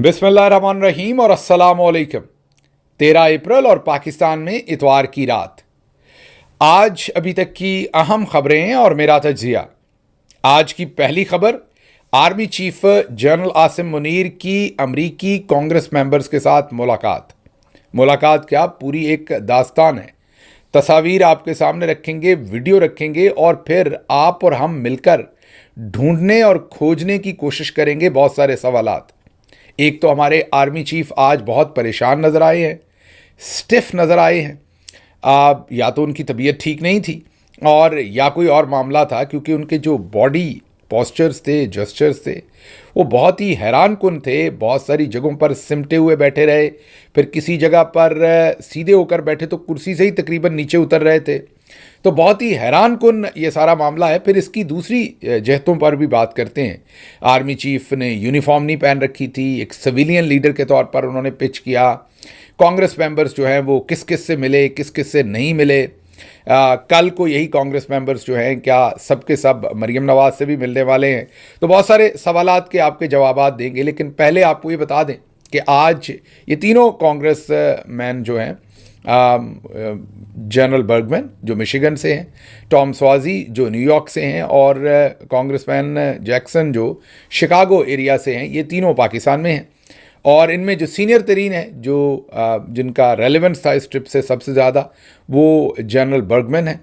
बिस्मिल्लाहिर्रहमानिर्रहीम और अस्सलामुअलैकुम। 13 अप्रैल और पाकिस्तान में इतवार की रात। आज अभी तक की अहम खबरें हैं और मेरा तज्जिया। आज की पहली खबर, army chief general Asim Munir की अमरीकी कांग्रेस मेंबर्स के साथ मुलाकात क्या, पूरी एक दास्तान है। तस्वीर आपके सामने रखेंगे, वीडियो रखेंगे और फिर आप और हम मिलकर ढूंढने और खोजने की कोशिश करेंगे बहुत सारे सवालात। एक तो हमारे आर्मी चीफ आज बहुत परेशान नज़र आए हैं, स्टिफ नज़र आए हैं। या तो उनकी तबीयत ठीक नहीं थी और या कोई और मामला था, क्योंकि उनके जो बॉडी पोस्चर्स थे, जेस्चर्स थे, वो बहुत ही हैरान कुन थे। बहुत सारी जगहों पर सिमटे हुए बैठे रहे, फिर किसी जगह पर सीधे होकर बैठे तो कुर्सी से ही तकरीबन नीचे उतर रहे थे। तो बहुत ही हैरान कुन ये सारा मामला है। फिर इसकी दूसरी जहतों पर भी बात करते हैं। आर्मी चीफ ने यूनिफॉर्म नहीं पहन रखी थी, एक सिविलियन लीडर के तौर पर उन्होंने पिच किया। कांग्रेस मेंबर्स जो हैं वो किस किस से मिले, किस किस से नहीं मिले। कल को यही कांग्रेस मेंबर्स जो हैं, क्या सब के सब मरीम नवाज से भी मिलने वाले हैं? तो बहुत सारे सवालात के आपके जवाबात देंगे। लेकिन पहले आपको ये बता दें कि आज ये तीनों कांग्रेस मैन जो हैं, जनरल बर्गमैन जो मिशिगन से हैं, टॉम स्वाजी जो न्यूयॉर्क से हैं और कांग्रेसमैन जैक्सन जो शिकागो एरिया से हैं, ये तीनों पाकिस्तान में हैं। और इनमें जो सीनियर तरीन है, जो जिनका रेलेवेंस था इस ट्रिप से सबसे ज़्यादा, वो जनरल बर्गमैन है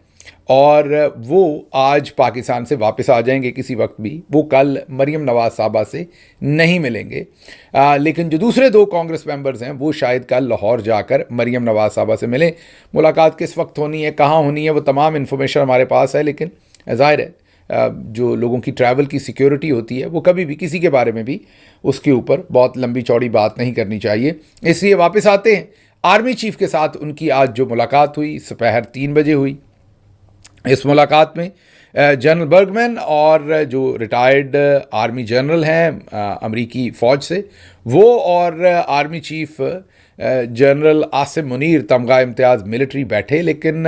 और वो आज पाकिस्तान से वापस आ जाएंगे किसी वक्त भी। वो कल मरीम नवाज साहबा से नहीं मिलेंगे। लेकिन जो दूसरे दो कांग्रेस मेंबर्स हैं वो शायद कल लाहौर जाकर मरीम नवाज साहबा से मिलें। मुलाकात किस वक्त होनी है, कहाँ होनी है, वो तमाम इन्फॉर्मेशन हमारे पास है। लेकिन ज़ाहिर है जो लोगों की ट्रैवल की सिक्योरिटी होती है, वो कभी भी किसी के बारे में भी उसके ऊपर बहुत लंबी चौड़ी बात नहीं करनी चाहिए। इसलिए वापस आते हैं। आर्मी चीफ के साथ उनकी आज जो मुलाकात हुई, दोपहर 3 बजे हुई। इस मुलाकात में जनरल बर्गमैन और जो रिटायर्ड आर्मी जनरल हैं अमरीकी फ़ौज से, वो और army chief general Asim Munir तमगा इम्तियाज़ मिलिट्री बैठे। लेकिन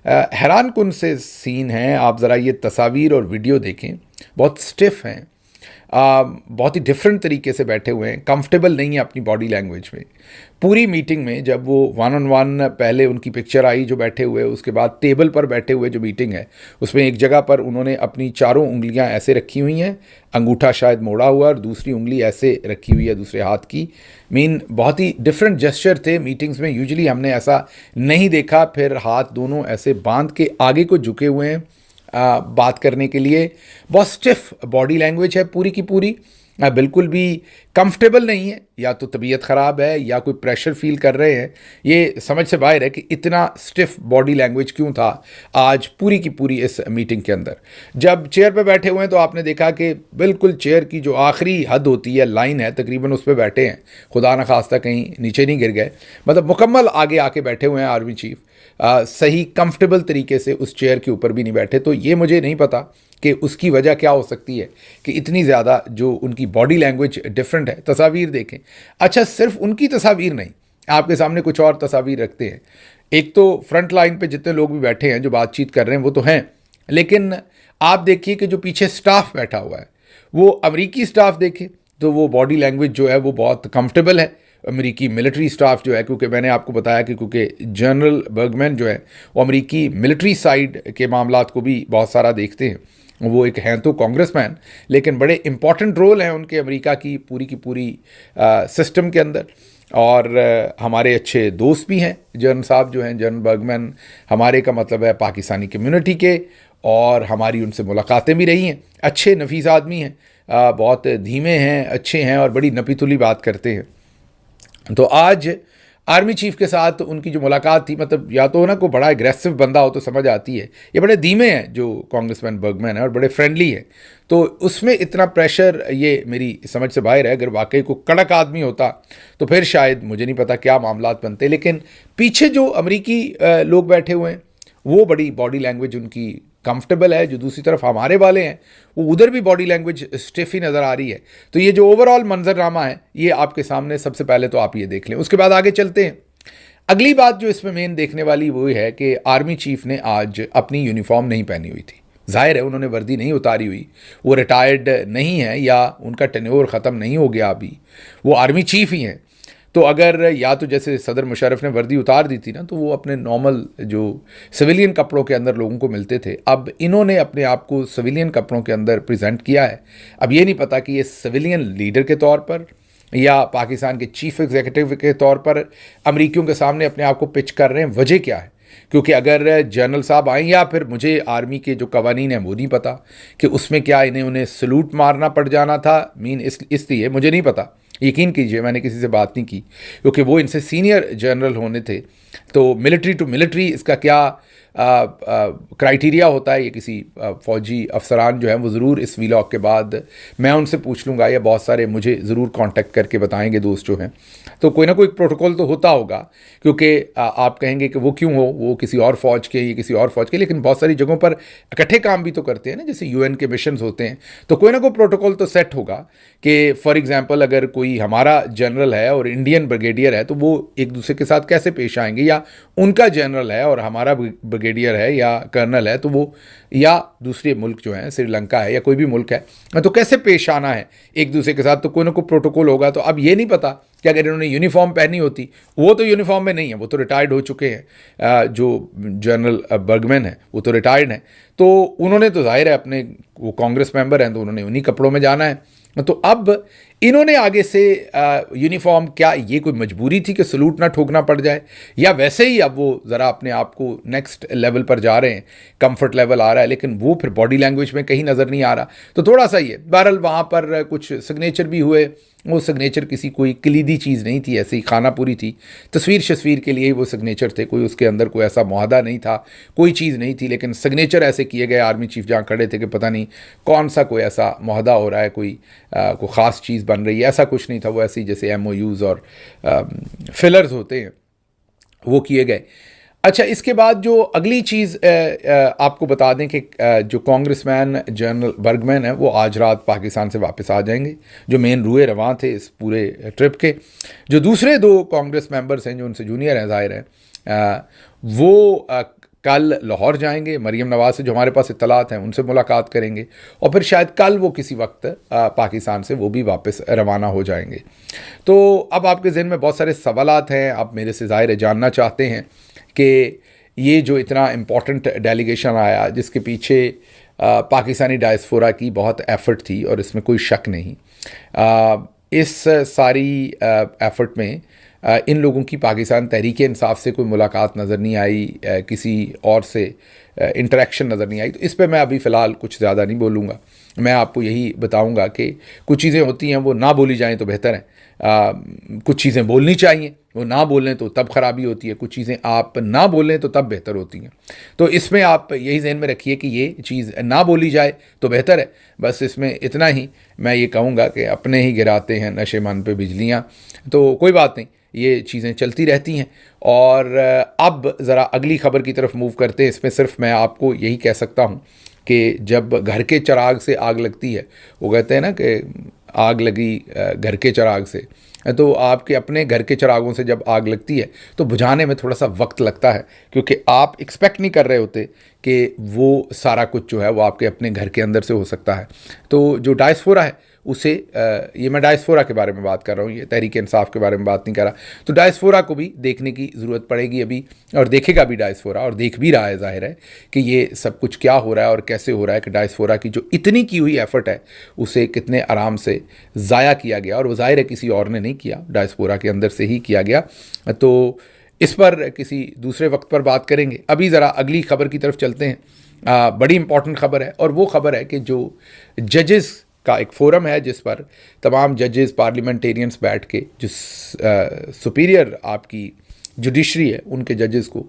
हैरान कुन से सीन हैं। आप ज़रा ये तस्वीर और वीडियो देखें, बहुत स्टिफ हैं, बहुत ही डिफरेंट तरीके से बैठे हुए हैं, कंफर्टेबल नहीं है अपनी बॉडी लैंग्वेज में। पूरी मीटिंग में जब वो 1-on-1 पहले उनकी पिक्चर आई जो बैठे हुए, उसके बाद टेबल पर बैठे हुए जो मीटिंग है, उसमें एक जगह पर उन्होंने अपनी चारों उंगलियां ऐसे रखी हुई हैं, अंगूठा शायद मोड़ा हुआ और दूसरी उंगली ऐसे रखी हुई है दूसरे हाथ की। बहुत ही डिफरेंट जेस्चर थे मीटिंग्स में, यूजुअली हमने ऐसा नहीं देखा। फिर हाथ दोनों ऐसे बांध के आगे को झुके हुए हैं बात करने के लिए। बहुत स्टिफ बॉडी लैंग्वेज है पूरी की पूरी, बिल्कुल भी कंफर्टेबल नहीं है। या तो तबीयत ख़राब है या कोई प्रेशर फील कर रहे हैं। ये समझ से बाहर है कि इतना स्टिफ बॉडी लैंग्वेज क्यों था आज पूरी की पूरी इस मीटिंग के अंदर। जब चेयर पे बैठे हुए हैं तो आपने देखा कि बिल्कुल चेयर की जो आखिरी हद होती है, लाइन है, तकरीबन उस पर बैठे हैं। खुदा न खास्ता कहीं नीचे नहीं गिर गए, मतलब मुकम्मल आगे आके बैठे हुए हैं आर्मी चीफ। सही कंफर्टेबल तरीके से उस चेयर के ऊपर भी नहीं बैठे। तो ये मुझे नहीं पता कि उसकी वजह क्या हो सकती है कि इतनी ज़्यादा जो उनकी बॉडी लैंग्वेज डिफरेंट है। तस्वीर देखें। अच्छा, सिर्फ उनकी तस्वीर नहीं, आपके सामने कुछ और तस्वीर रखते हैं। एक तो फ्रंट लाइन पे जितने लोग भी बैठे हैं जो बातचीत कर रहे हैं वो तो हैं, लेकिन आप देखिए कि जो पीछे स्टाफ बैठा हुआ है वो अमरीकी स्टाफ देखे तो वो बॉडी लैंग्वेज जो है वो बहुत कंफर्टेबल है। अमेरिकी मिलिट्री स्टाफ जो है, क्योंकि मैंने आपको बताया कि क्योंकि जनरल बर्गमैन जो है वो अमेरिकी मिलिट्री साइड के मामलात को भी बहुत सारा देखते हैं। वो एक हैं तो कांग्रेसमैन, लेकिन बड़े इंपॉर्टेंट रोल हैं उनके अमेरिका की पूरी सिस्टम के अंदर। और हमारे अच्छे दोस्त भी हैं जनरल साहब जो हैं, जनरल बर्गमैन। हमारे का मतलब है पाकिस्तानी कम्युनिटी के, और हमारी उनसे मुलाकातें भी रही हैं। अच्छे नफीस आदमी हैं, बहुत धीमे हैं, अच्छे हैं और बड़ी नपीतुली बात करते हैं। तो आज आर्मी चीफ के साथ उनकी जो मुलाकात थी, मतलब या तो ना कोई बड़ा एग्रेसिव बंदा हो तो समझ आती है, ये बड़े धीमे हैं जो कांग्रेसमैन बर्गमैन है और बड़े फ्रेंडली हैं। तो उसमें इतना प्रेशर, ये मेरी समझ से बाहर है। अगर वाकई को कड़क आदमी होता तो फिर शायद मुझे नहीं पता क्या मामलात बनते। लेकिन पीछे जो अमरीकी लोग बैठे हुए हैं वो बड़ी बॉडी लैंग्वेज उनकी कंफर्टेबल है। जो दूसरी तरफ हमारे वाले हैं वो उधर भी बॉडी लैंग्वेज स्टिफ ही नज़र आ रही है। तो ये जो ओवरऑल मंजरनामा है ये आपके सामने, सबसे पहले तो आप ये देख लें, उसके बाद आगे चलते हैं। अगली बात जो इसमें मेन देखने वाली वो है कि आर्मी चीफ ने आज अपनी यूनिफॉर्म नहीं पहनी हुई थी। जाहिर है उन्होंने वर्दी नहीं उतारी हुई, वो रिटायर्ड नहीं है या उनका टेन्योर ख़त्म नहीं हो गया अभी, वो आर्मी चीफ ही हैं। तो अगर या तो जैसे सदर मुशर्रफ ने वर्दी उतार दी थी ना, तो वो अपने नॉर्मल जो सिविलियन कपड़ों के अंदर लोगों को मिलते थे, अब इन्होंने अपने आप को सिविलियन कपड़ों के अंदर प्रेजेंट किया है। अब ये नहीं पता कि ये सिविलियन लीडर के तौर पर या पाकिस्तान के चीफ एग्जीक्यूटिव के तौर पर अमरीकियों के सामने अपने आप को पिच कर रहे हैं, वजह क्या है? क्योंकि अगर जनरल साहब आए, या फिर मुझे आर्मी के जो कवानीन हैं वो नहीं पता कि उसमें क्या इन्हें उन्हें सलूट मारना पड़ जाना था, इसलिए मुझे नहीं पता। यकीन कीजिए मैंने किसी से बात नहीं की, क्योंकि वो इनसे सीनियर जनरल होने थे। तो मिलिट्री टू मिलिट्री इसका क्या क्राइटेरिया होता है, ये किसी फ़ौजी अफसरान जो हैं वो ज़रूर इस वीलॉग के बाद मैं उनसे पूछ लूँगा, या बहुत सारे मुझे ज़रूर कांटेक्ट करके बताएंगे दोस्त जो हैं। तो कोई ना कोई प्रोटोकॉल तो होता होगा, क्योंकि आप कहेंगे कि वो क्यों हो, वो किसी और फ़ौज के, ये किसी और फ़ौज के, लेकिन बहुत सारी जगहों पर इकट्ठे काम भी तो करते हैं ना, जैसे UN के मिशंस होते हैं। तो कोई ना कोई प्रोटोकॉल तो सेट होगा कि फॉर एग्जांपल अगर कोई हमारा जनरल है और इंडियन ब्रिगेडियर है, तो वो एक दूसरे के साथ कैसे पेश आएंगे, या उनका जनरल है और हमारा ब्रिगेडियर है या कर्नल है, तो वो या दूसरे मुल्क जो हैं, श्रीलंका है या कोई भी मुल्क है, तो कैसे पेश आना है एक दूसरे के साथ, तो कोई ना कोई प्रोटोकॉल होगा। तो अब ये नहीं पता कि अगर इन्होंने यूनिफॉर्म पहनी होती, वो तो यूनिफॉर्म में नहीं है, वो तो रिटायर्ड हो चुके हैं, जो जनरल बर्गमैन है वो तो रिटायर्ड हैं, तो उन्होंने तो जाहिर है अपने, वो कांग्रेस मेंबर हैं तो उन्होंने उन्हीं कपड़ों में जाना है। तो अब इन्होंने आगे से यूनिफॉर्म, क्या ये कोई मजबूरी थी कि सलूट ना ठोकना पड़ जाए, या वैसे ही अब वो ज़रा अपने आप को नेक्स्ट लेवल पर जा रहे हैं, कंफर्ट लेवल आ रहा है, लेकिन वो फिर बॉडी लैंग्वेज में कहीं नज़र नहीं आ रहा। तो थोड़ा सा ये बहरहाल वहाँ पर कुछ सिग्नेचर भी हुए, वो सिग्नेचर किसी कोई कलीदी चीज़ नहीं थी, ऐसी खाना पूरी थी, तस्वीर शस्वीर के लिए ही वो सिग्नेचर थे, कोई उसके अंदर कोई ऐसा मुआहदा नहीं था, कोई चीज़ नहीं थी, लेकिन सिग्नेचर ऐसे किए गए, आर्मी चीफ जहाँ खड़े थे कि पता नहीं कौन सा कोई ऐसा मुआहदा हो रहा है, कोई ख़ास चीज़ बन रही है, ऐसा कुछ नहीं था। वो ऐसी जैसे MOUs और फिलर्स होते हैं वो किए गए। अच्छा, इसके बाद जो अगली चीज़ आपको बता दें कि जो कांग्रेसमैन जनरल बर्गमैन है वो आज रात पाकिस्तान से वापस आ जाएंगे, जो मेन रुए रवां थे इस पूरे ट्रिप के। जो दूसरे 2 कांग्रेस मेंबर्स हैं जो उनसे जूनियर हैं, ज़ाहिर है, वो कल लाहौर जाएंगे, मरीम नवाज़ से जो हमारे पास इत्तलात हैं उनसे मुलाकात करेंगे, और फिर शायद कल वो किसी वक्त पाकिस्तान से वो भी वापस रवाना हो जाएंगे। तो अब आपके ज़हन में बहुत सारे सवालात हैं, आप मेरे से ज़ाहिर है जानना चाहते हैं कि ये जो इतना इम्पॉर्टेंट डेलीगेशन आया, जिसके पीछे पाकिस्तानी डायस्पोरा की बहुत एफ़र्ट थी और इसमें कोई शक नहीं, इस सारी एफ़र्ट में इन लोगों की पाकिस्तान तहरीक इंसाफ से कोई मुलाकात नज़र नहीं आई, किसी और से इंटरेक्शन नज़र नहीं आई। तो इस पे मैं अभी फ़िलहाल कुछ ज़्यादा नहीं बोलूँगा। मैं आपको यही बताऊँगा कि कुछ चीज़ें होती हैं वो ना बोली जाएं तो बेहतर है, कुछ चीज़ें बोलनी चाहिए, वो ना बोलें तो तब ख़राबी होती है, कुछ चीज़ें आप ना बोलें तो तब बेहतर होती हैं। तो इसमें आप यही ज़हन में रखिए कि ये चीज़ ना बोली जाए तो बेहतर है। बस इसमें इतना ही मैं ये कहूँगा कि अपने ही गिराते हैं नशे मन पे बिजलियाँ, तो कोई बात नहीं, ये चीज़ें चलती रहती हैं। और अब ज़रा अगली ख़बर की तरफ मूव करते हैं। इसमें सिर्फ मैं आपको यही कह सकता हूँ कि जब घर के चिराग से आग लगती है, वो कहते हैं ना कि आग लगी घर के चिराग से, तो आपके अपने घर के चिरागों से जब आग लगती है तो बुझाने में थोड़ा सा वक्त लगता है, क्योंकि आप एक्सपेक्ट नहीं कर रहे होते कि वो सारा कुछ जो है वो आपके अपने घर के अंदर से हो सकता है। तो जो डायस्पोरा है उसे, ये मैं डायस्पोरा के बारे में बात कर रहा हूँ, ये तहरीक इंसाफ के बारे में बात नहीं कर रहा, तो डायस्पोरा को भी देखने की ज़रूरत पड़ेगी अभी, और देखेगा भी डायस्पोरा, और देख भी रहा है ज़ाहिर है कि ये सब कुछ क्या हो रहा है और कैसे हो रहा है, कि डायस्पोरा की जो इतनी की हुई एफ़र्ट है उसे कितने आराम से ज़ाया किया गया, और वो ज़ाहिर है किसी और ने नहीं किया, डायस्पोरा के अंदर से ही किया गया। तो इस पर किसी दूसरे वक्त पर बात करेंगे। अभी ज़रा अगली ख़बर की तरफ चलते हैं। बड़ी इंपॉर्टेंट ख़बर है, और वो ख़बर है कि जो जजेस का एक फोरम है जिस पर तमाम जजेस पार्लियामेंटेरियंस बैठ के, जो सुपीरियर आपकी जुडिशरी है उनके जजेस को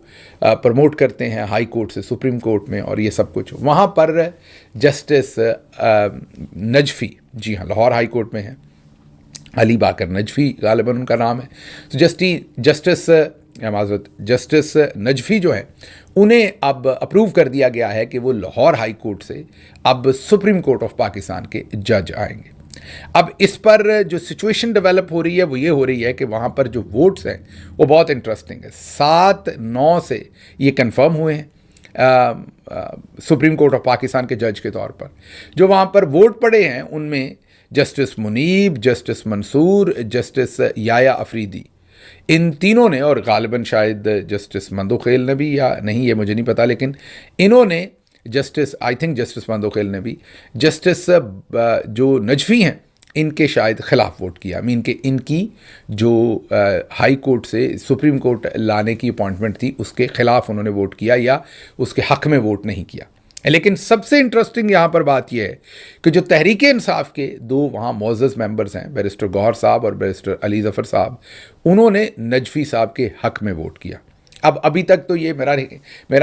प्रमोट करते हैं हाई कोर्ट से सुप्रीम कोर्ट में, और ये सब कुछ वहाँ पर जस्टिस नजफ़ी, जी हाँ, लाहौर हाई कोर्ट में है, अली बाकर नजफ़ी गालिबन उनका नाम है। तो जस्टिस नजफ़ी जो है उन्हें अब अप्रूव कर दिया गया है कि वो लाहौर हाई कोर्ट से अब सुप्रीम कोर्ट ऑफ पाकिस्तान के जज आएंगे। अब इस पर जो सिचुएशन डेवलप हो रही है वो ये हो रही है कि वहाँ पर जो वोट्स हैं वो बहुत इंटरेस्टिंग है। 7-9 से ये कंफर्म हुए हैं। सुप्रीम कोर्ट ऑफ पाकिस्तान के जज के तौर पर। जो वहाँ पर वोट पड़े हैं उनमें justice Munib, justice Mansoor, justice Yahya Afridi, इन तीनों ने, और गालिबन शायद जस्टिस मंदोखेल ने भी, या नहीं ये मुझे नहीं पता, लेकिन इन्होंने justice, I think justice Mandokhel ने भी, जस्टिस जो नजफी हैं इनके शायद ख़िलाफ़ वोट किया। मीन के इनकी जो हाई कोर्ट से सुप्रीम कोर्ट लाने की अपॉइंटमेंट थी उसके ख़िलाफ़ उन्होंने वोट किया या उसके हक़ में वोट नहीं किया। लेकिन सबसे इंटरेस्टिंग यहाँ पर बात यह है कि जो तहरीक इंसाफ के दो वहाँ मोअज़्ज़ज़ मेंबर्स हैं, बैरिस्टर गौहर साहब और बैरिस्टर अली ज़फ़र साहब, उन्होंने नजफ़ी साहब के हक़ में वोट किया। अब अभी तक तो ये मेरा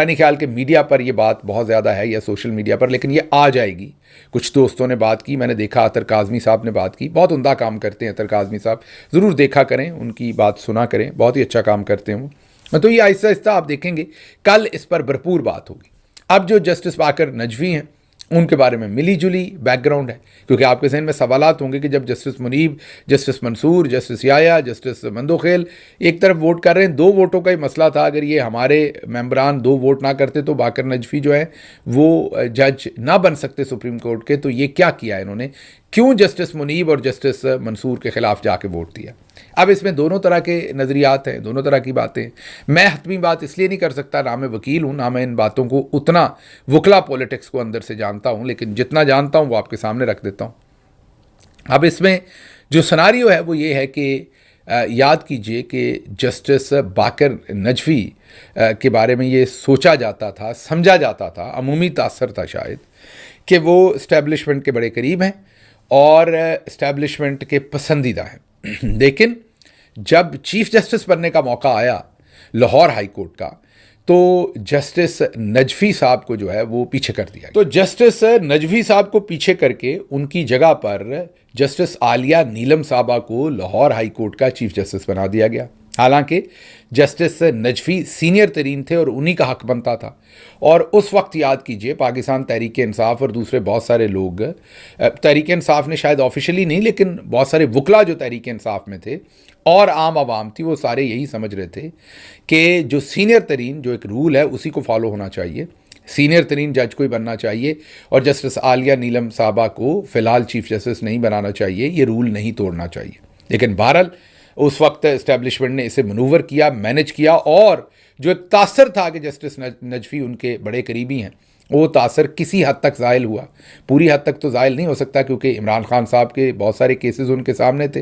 नहीं ख्याल कि मीडिया पर ये बात बहुत ज़्यादा है या सोशल मीडिया पर, लेकिन ये आ जाएगी। कुछ दोस्तों ने बात की, मैंने देखा अतर काज़मी साहब ने बात की, बहुत उम्दा काम करते हैं अतर काज़मी साहब, ज़रूर देखा करें, उनकी बात सुना करें, बहुत ही अच्छा काम करते हैं वो। तो ये आहिस्ता आहिस्ता आप देखेंगे कल इस पर भरपूर बात होगी। अब जो जस्टिस बाकर नजवी हैं उनके बारे में मिली जुली बैकग्राउंड है, क्योंकि आपके जहन में सवालात होंगे कि जब justice Munib, justice Mansoor, justice Yahya, justice Mandokhel एक तरफ वोट कर रहे हैं, 2 वोटों का ही मसला था, अगर ये हमारे मेंबरान 2 वोट ना करते तो बाकर नजवी जो है वो जज ना बन सकते सुप्रीम कोर्ट के। तो ये क्या किया इन्होंने, क्यों जस्टिस मुनीब और जस्टिस मंसूर के ख़िलाफ़ जाके वोट दिया। अब इसमें दोनों तरह के नज़रियात हैं, दोनों तरह की बातें। मैं हतमी बात इसलिए नहीं कर सकता, ना मैं वकील हूँ, ना मैं इन बातों को उतना वकला पॉलिटिक्स को अंदर से जानता हूँ, लेकिन जितना जानता हूँ वो आपके सामने रख देता हूँ। अब इसमें जो सिनारियो है वो ये है कि याद कीजिए कि जस्टिस बाकर नजवी के बारे में ये सोचा जाता था, समझा जाता था, अमूमी तासर था शायद, कि वो इस्टेब्लिशमेंट के बड़े करीब हैं और इस्टेब्लिशमेंट के पसंदीदा हैं। लेकिन जब चीफ जस्टिस बनने का मौका आया लाहौर हाई कोर्ट का, तो जस्टिस नजफी साहब को जो है वो पीछे कर दिया। तो जस्टिस नजफी साहब को पीछे करके उनकी जगह पर जस्टिस आलिया नीलम साहबा को लाहौर हाई कोर्ट का चीफ जस्टिस बना दिया गया। हालांकि जस्टिस नजफी सीनियर तरीन थे और उन्हीं का हक बनता था। और उस वक्त याद कीजिए पाकिस्तान तहरीक इंसाफ और दूसरे बहुत सारे लोग, तहरीक इंसाफ ने शायद ऑफिशियली नहीं, लेकिन बहुत सारे वकला जो तहरीक इंसाफ में थे और आम आवाम थी, वो सारे यही समझ रहे थे कि जो सीनियर तरीन जो एक रूल है उसी को फॉलो होना चाहिए, सीनियर तरीन जज को ही बनना चाहिए और जस्टिस आलिया नीलम साहबा को फ़िलहाल चीफ जस्टिस नहीं बनाना चाहिए, ये रूल नहीं तोड़ना चाहिए। लेकिन बहरहाल उस वक्त इस्टेब्लिशमेंट ने इसे मनूवर किया, मैनेज किया, और जो एक तासर था कि जस्टिस नजफी उनके बड़े करीबी हैं, वो तासर किसी हद तक ज़ायल हुआ। पूरी हद तक तो ज़ायल नहीं हो सकता, क्योंकि इमरान खान साहब के बहुत सारे केसेस उनके सामने थे,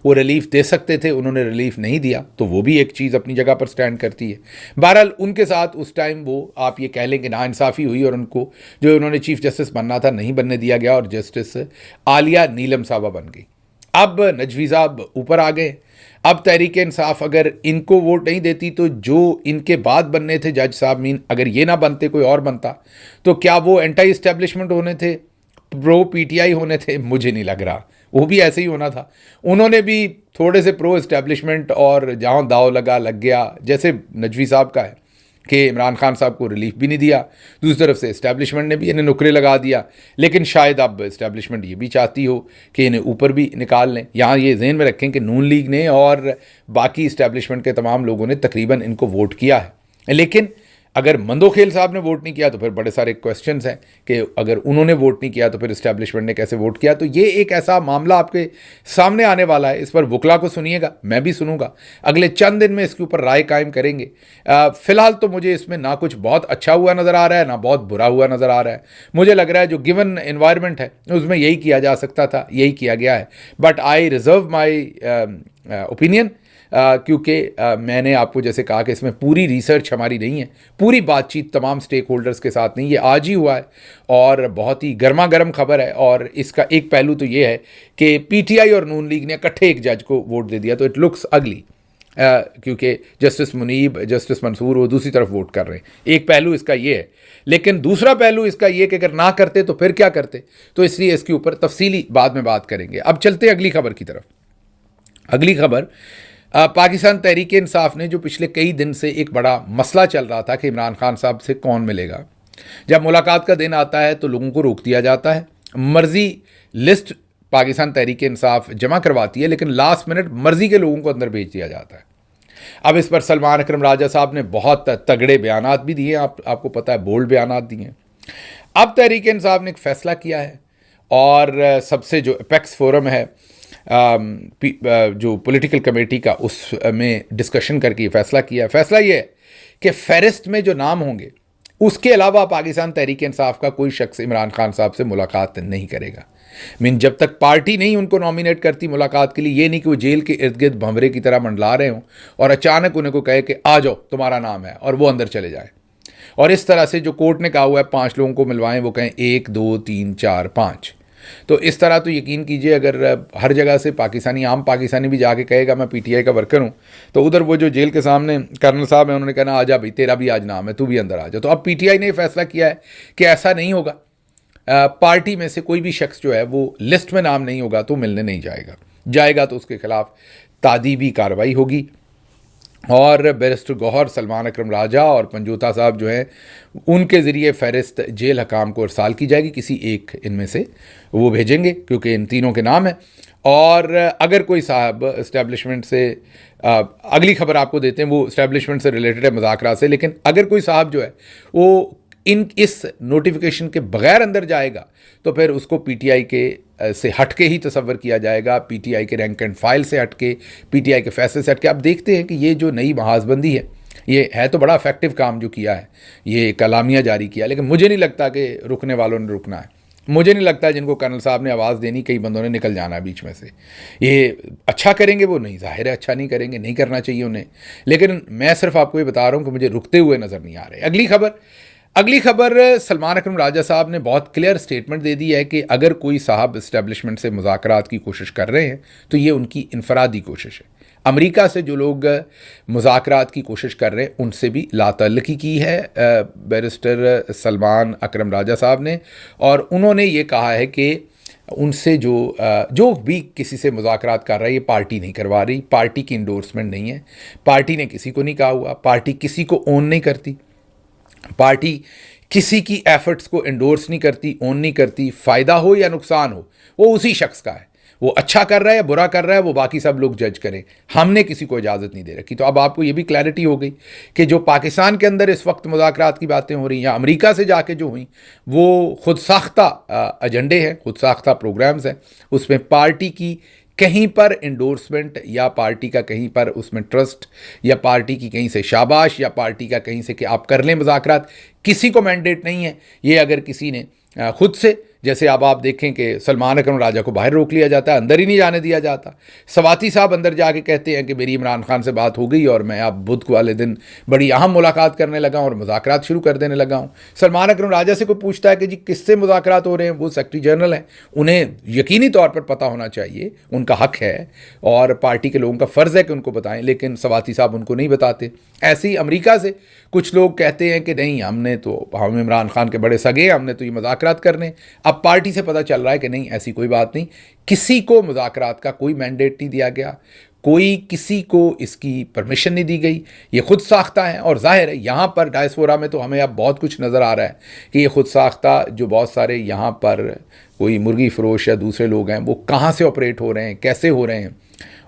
वो रिलीफ दे सकते थे, उन्होंने रिलीफ नहीं दिया, तो वो भी एक चीज़ अपनी जगह पर स्टैंड करती है। बहरहाल उनके साथ उस टाइम वो आप ये कह लें कि नाइंसाफ़ी हुई और उनको जो उन्होंने चीफ जस्टिस बनना था नहीं बनने दिया गया और जस्टिस आलिया नीलम साहबा बन गई। अब नजवी साहब ऊपर आ गए। अब तहरीक इंसाफ अगर इनको वोट नहीं देती तो जो इनके बाद बनने थे जज साहब, मीन अगर ये ना बनते कोई और बनता, तो क्या वो एंटी इस्टेब्लिशमेंट होने थे, प्रो पीटीआई होने थे? मुझे नहीं लग रहा, वो भी ऐसे ही होना था। उन्होंने भी थोड़े से प्रो इस्टेब्लिशमेंट, और जहाँ दाव लग गया, जैसे नजवी साहब का है कि इमरान खान साहब को रिलीफ भी नहीं दिया, दूसरी तरफ से इस्टेब्लिशमेंट ने भी इन्हें नुकरे लगा दिया। लेकिन शायद अब इस्टेब्लिशमेंट ये भी चाहती हो कि इन्हें ऊपर भी निकाल लें। यहाँ ये जहन में रखें कि नून लीग ने और बाकी इस्टेब्लिशमेंट के तमाम लोगों ने तकरीबन इनको वोट किया है, लेकिन अगर मंदोखेल साहब ने वोट नहीं किया तो फिर बड़े सारे क्वेश्चंस हैं कि अगर उन्होंने वोट नहीं किया तो फिर इस्टेब्लिशमेंट ने कैसे वोट किया। तो ये एक ऐसा मामला आपके सामने आने वाला है, इस पर वकला को सुनिएगा, मैं भी सुनूंगा, अगले चंद दिन में इसके ऊपर राय कायम करेंगे। फ़िलहाल तो मुझे इसमें ना कुछ बहुत अच्छा हुआ नज़र आ रहा है, ना बहुत बुरा हुआ नज़र आ रहा है। मुझे लग रहा है जो गिवन एनवायरनमेंट है उसमें यही किया जा सकता था, यही किया गया है। But I reserve my opinion, क्योंकि मैंने आपको जैसे कहा कि इसमें पूरी रिसर्च हमारी नहीं है, पूरी बातचीत तमाम स्टेक होल्डर्स के साथ नहीं, ये आज ही हुआ है और बहुत ही गर्मा गर्म खबर है। और इसका एक पहलू तो ये है कि पीटीआई और नून लीग ने इकट्ठे एक जज को वोट दे दिया, तो इट लुक्स अगली, क्योंकि जस्टिस मुनीब, जस्टिस मंसूर वो दूसरी तरफ वोट कर रहे हैं। एक पहलू इसका ये है, लेकिन दूसरा पहलू इसका ये कि अगर ना करते तो फिर क्या करते, तो इसलिए इसके ऊपर तफसीली बाद में बात करेंगे। अब चलते हैं अगली खबर की तरफ। अगली खबर, पाकिस्तान तहरीक इंसाफ ने, जो पिछले कई दिन से एक बड़ा मसला चल रहा था कि इमरान खान साहब से कौन मिलेगा, जब मुलाकात का दिन आता है तो लोगों को रोक दिया जाता है, मर्जी लिस्ट पाकिस्तान तहरीक इंसाफ जमा करवाती है, लेकिन लास्ट मिनट मर्जी के लोगों को अंदर भेज दिया जाता है। अब इस पर सलमान अकरम राजा साहब ने बहुत तगड़े बयानात भी दिए, आपको पता है, बोल्ड बयानात दिए हैं। अब तहरीक इंसाफ ने एक फ़ैसला किया है और सबसे जो एपेक्स फोरम है, जो पॉलिटिकल कमेटी का, उसमें डिस्कशन करके ये फ़ैसला किया। फ़ैसला ये है कि फ़हरिस्त में जो नाम होंगे उसके अलावा पाकिस्तान तहरीक इंसाफ का कोई शख्स इमरान खान साहब से मुलाकात नहीं करेगा। जब तक पार्टी नहीं उनको नॉमिनेट करती मुलाकात के लिए, ये नहीं कि वो जेल के इर्द गिर्द भंवरे की तरह मंडला रहे हों और अचानक उन्हें को कहे कि आ जाओ तुम्हारा नाम है, और वो अंदर चले जाए। और इस तरह से जो कोर्ट ने कहा हुआ है 5 लोगों को मिलवाएं, वो कहें 1 2 3 4 5। तो इस तरह तो यकीन कीजिए, अगर हर जगह से पाकिस्तानी, आम पाकिस्तानी भी जाके कहेगा मैं पीटीआई का वर्कर हूँ, तो उधर वो जो जेल के सामने कर्नल साहब हैं उन्होंने कहना आ जा भाई, तेरा भी आज नाम है, तू भी अंदर आ जा। तो अब पीटीआई ने फैसला किया है कि ऐसा नहीं होगा, पार्टी में से कोई भी शख्स जो है वो लिस्ट में नाम नहीं होगा तो मिलने नहीं जाएगा तो उसके खिलाफ तादीबी कार्रवाई होगी। और बैरिस्टर गौहर, सलमान अकरम राजा और पंजोता साहब जो हैं, उनके ज़रिए फ़हरिस्त जेल हकाम को अरसाल की जाएगी, किसी एक इनमें से वो भेजेंगे क्योंकि इन तीनों के नाम हैं। और अगर कोई साहब इस्टेब्लिशमेंट से, अगली खबर आपको देते हैं, वो इस्टेब्लिशमेंट से रिलेटेड है, मुज़ाकरात से, लेकिन अगर कोई साहब जो है वो इस नोटिफिकेशन के बगैर अंदर जाएगा तो फिर उसको पीटीआई के से हटके ही तसव्वुर किया जाएगा, पीटीआई के रैंक एंड फाइल से हटके, पीटीआई के फैसले से हटके। अब देखते हैं कि ये जो नई महाजबंदी है तो बड़ा इफेक्टिव काम जो किया है, ये कलामिया जारी किया, लेकिन मुझे नहीं लगता कि रुकने वालों ने रुकना है। मुझे नहीं लगता जिनको कर्नल साहब ने आवाज़ देनी, कई बंदों ने निकल जाना है बीच में से। ये अच्छा करेंगे वो, नहीं, ज़ाहिर है अच्छा नहीं करेंगे, नहीं करना चाहिए उन्हें, लेकिन मैं सिर्फ आपको ये बता रहा हूँ कि मुझे रुकते हुए नज़र नहीं आ रहे। अगली खबर सलमान अकरम राजा साहब ने बहुत क्लियर स्टेटमेंट दे दी है कि अगर कोई साहब इस्टेब्लिशमेंट से मुज़ाकरात की कोशिश कर रहे हैं तो ये उनकी इनफरादी कोशिश है। अमेरिका से जो लोग मुज़ाकरात की कोशिश कर रहे हैं उनसे भी लातल्लुकी की है बैरिस्टर सलमान अकरम राजा साहब ने, और उन्होंने ये कहा है कि उनसे जो भी किसी से मुज़ाकरात कर रहा है ये पार्टी नहीं करवा रही, पार्टी की इंडोर्समेंट नहीं है, पार्टी ने किसी को नहीं कहा हुआ, पार्टी किसी को ओन नहीं करती, पार्टी किसी की एफर्ट्स को एंडोर्स नहीं करती, ओन नहीं करती। फ़ायदा हो या नुकसान हो वो उसी शख्स का है, वो अच्छा कर रहा है या बुरा कर रहा है वो बाकी सब लोग जज करें, हमने किसी को इजाज़त नहीं दे रखी। तो अब आपको ये भी क्लैरिटी हो गई कि जो पाकिस्तान के अंदर इस वक्त मुज़ाकरात की बातें हो रही हैं, अमेरिका से जाके जो हुई, वो खुद साख्ता एजेंडे हैं, खुद साख्ता प्रोग्राम्स हैं, उसमें पार्टी की कहीं पर इंडोर्समेंट या पार्टी का कहीं पर उसमें ट्रस्ट या पार्टी की कहीं से शाबाश या पार्टी का कहीं से कि आप कर लें मुज़ाकरात, किसी को मैंडेट नहीं है। ये अगर किसी ने खुद से, जैसे अब आप देखें कि सलमान अकरम राजा को बाहर रोक लिया जाता है, अंदर ही नहीं जाने दिया जाता। सवाती साहब अंदर जाके कहते हैं कि मेरी इमरान खान से बात हो गई और मैं अब बुध वाले दिन बड़ी अहम मुलाकात करने लगा हूँ और मुज़ाकरात शुरू कर देने लगा हूँ। सलमान अकरम राजा से कोई पूछता है कि जी किससे मुज़ाकरात हो रहे हैं, वो सेक्रेटरी जनरल हैं, उन्हें यकीनी तौर पर पता होना चाहिए, उनका हक है और पार्टी के लोगों का फ़र्ज़ है कि उनको बताएं, लेकिन सवाती साहब उनको नहीं बताते। ऐसे ही अमेरिका से कुछ लोग कहते हैं कि नहीं, हम इमरान खान के बड़े सगे, हमने तो ये मुज़ाकरात करने। अब पार्टी से पता चल रहा है कि नहीं, ऐसी कोई बात नहीं, किसी को मुज़ाकरात का कोई मैंडेट नहीं दिया गया, कोई किसी को इसकी परमिशन नहीं दी गई, ये खुद साख्ता है। और जाहिर है यहाँ पर डायस्पोरा में तो हमें अब बहुत कुछ नज़र आ रहा है कि ये खुद साख्ता जो बहुत सारे यहाँ पर कोई मुर्गी फरोश या दूसरे लोग हैं वो कहाँ से ऑपरेट हो रहे हैं, कैसे हो रहे हैं,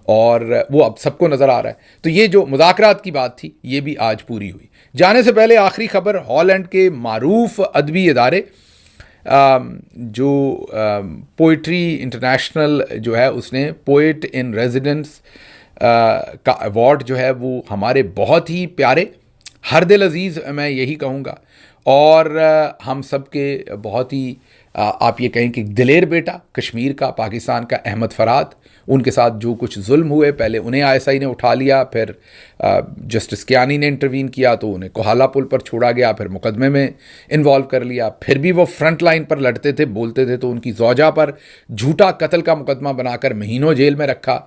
और वो अब सबको नज़र आ रहा है। तो ये जो मुज़ाकरात की बात थी ये भी आज पूरी हुई। जाने से पहले आखिरी खबर, हॉलैंड के मारूफ अदबी इदारे जो पोइट्री इंटरनेशनल जो है, उसने पोइट इन रेजिडेंस का अवार्ड जो है वो हमारे बहुत ही प्यारे, हर दिल अजीज़ मैं यही कहूँगा, और हम सब के बहुत ही आप ये कहें कि दिलेर बेटा कश्मीर का, पाकिस्तान का अहमद फराद, उनके साथ जो कुछ जुल्म हुए, पहले उन्हें आईएसआई ने उठा लिया, फिर जस्टिस कियानी ने इंटरवीन किया तो उन्हें कोहाला पुल पर छोड़ा गया, फिर मुकदमे में इन्वॉल्व कर लिया, फिर भी वो फ्रंट लाइन पर लड़ते थे, बोलते थे, तो उनकी ज़ौजा पर झूठा कत्ल का मुकदमा बनाकर महीनों जेल में रखा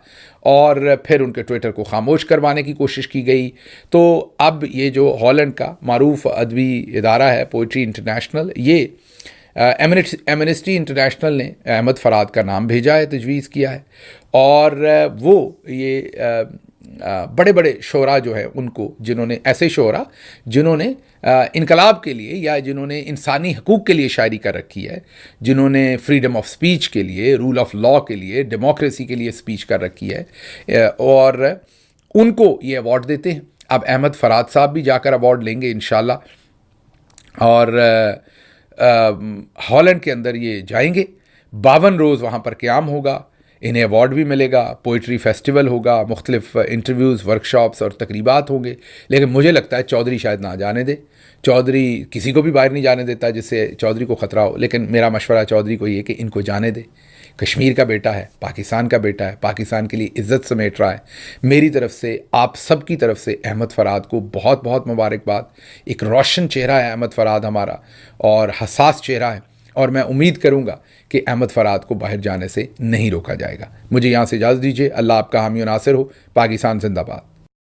और फिर उनके ट्विटर को खामोश करवाने की कोशिश की गई। तो अब ये जो हॉलैंड का मारूफ अदबी इदारा है पोइट्री इंटरनेशनल, ये एमनेस्टी इंटरनेशनल ने अहमद फराद का नाम भेजा है, तजवीज़ किया है, और वो ये बड़े बड़े शोरा जो हैं उनको, जिन्होंने ऐसे शोरा जिन्होंने इनकलाब के लिए या जिन्होंने इंसानी हकूक़ के लिए शायरी कर रखी है, जिन्होंने फ्रीडम ऑफ स्पीच के लिए, रूल ऑफ लॉ के लिए, डेमोक्रेसी के लिए स्पीच कर रखी है, और उनको ये अवार्ड देते हैं। अब अहमद फराद साहब भी जाकर अवार्ड लेंगे इंशाल्लाह, और हॉलैंड के अंदर ये जाएंगे। 52 रोज़ वहाँ पर क़याम होगा, इन्हें अवार्ड भी मिलेगा, पोइट्री फेस्टिवल होगा, मुख्तलिफ इंटरव्यूज़, वर्कशॉप्स और तकरीबात होंगे। लेकिन मुझे लगता है चौधरी शायद ना जाने दे। चौधरी किसी को भी बाहर नहीं जाने देता जिससे चौधरी को ख़तरा हो, लेकिन मेरा मशवरा चौधरी को ये कि इनको जाने दे। कश्मीर का बेटा है, पाकिस्तान का बेटा है, पाकिस्तान के लिए इज़्ज़त समेट रहा है। मेरी तरफ से, आप सब की तरफ से अहमद फ़राद को बहुत बहुत मुबारकबाद। एक रोशन चेहरा है अहमद फ़राद हमारा, और हसास चेहरा है, और मैं उम्मीद करूँगा कि अहमद फ़राद को बाहर जाने से नहीं रोका जाएगा। मुझे यहाँ से इजाज़त दीजिए। अल्लाह आपका हामी और नासिर हो। पाकिस्तान जिंदाबाद।